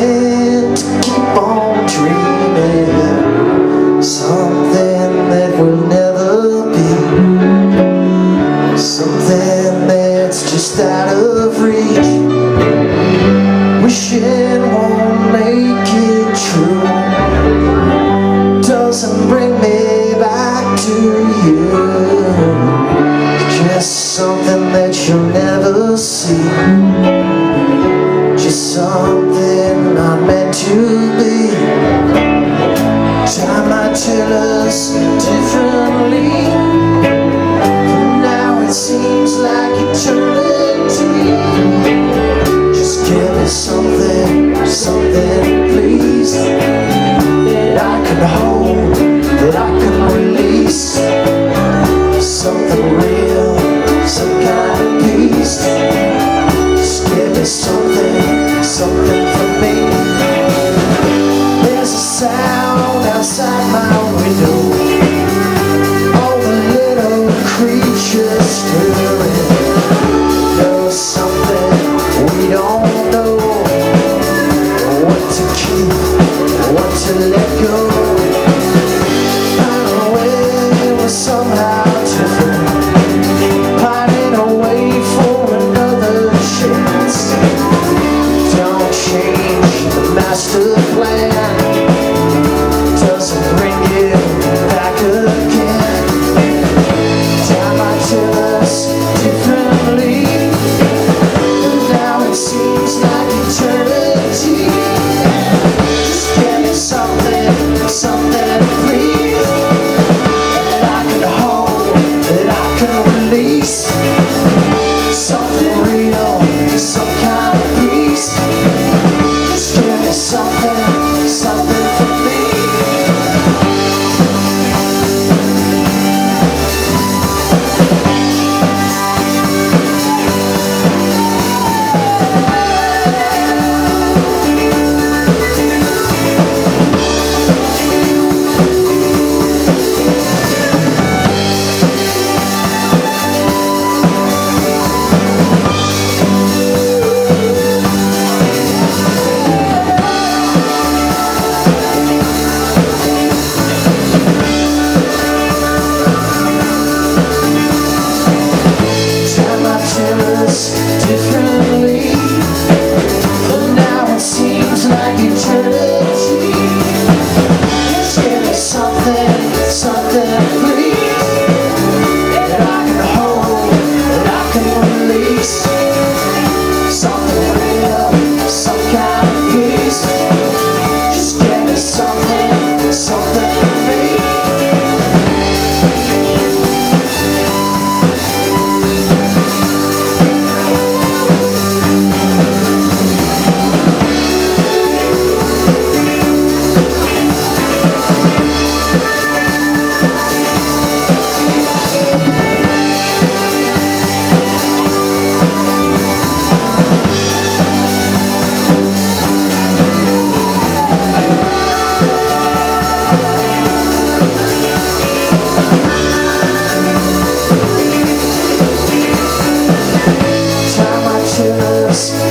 something to keep on dreaming, something that will never be, something that's just out of reach. Wishing won't make it true, doesn't bring me back to you. Just something that you'll never see, just something not meant to be. Time might tell us differently, but now it seems like eternity. Just give me something, something please, that I can hold, that I can release. Something real, some kind of peace. Just give me something, something for me. There's a sound outside my window, all the little creatures stirring. There's something we don't know, what to keep, what to let go. Somehow different, pining away for another chance. Don't change the master plan, doesn't bring you back again. Time might tell us differently, but now it seems like eternity. Just give me something, something please, something real, some kind of peace. Just give me something, something for me. Differently, but now it seems like eternity. Just give me something, something please, that I can hold, that I can release. Something real, some kind of peace. Just give me something, something for me.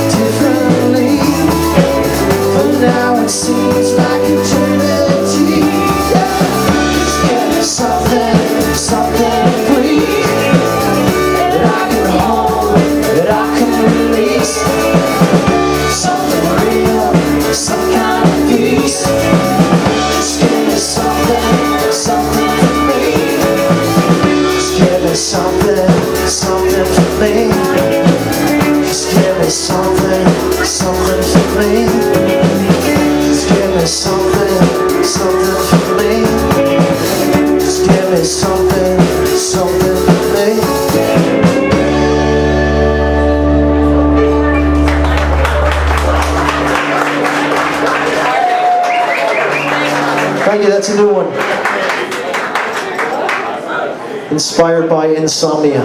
Differently, but now it seems like eternity. Just give me something, something please, that I can hold, that I can release. Something real, some kind of peace. Just give me something, something for me. Just give me something, something for me. Just give me something, something for me. Just give me something, something for me. Just give me something, something for me. Thank you, that's a new one. Inspired by insomnia.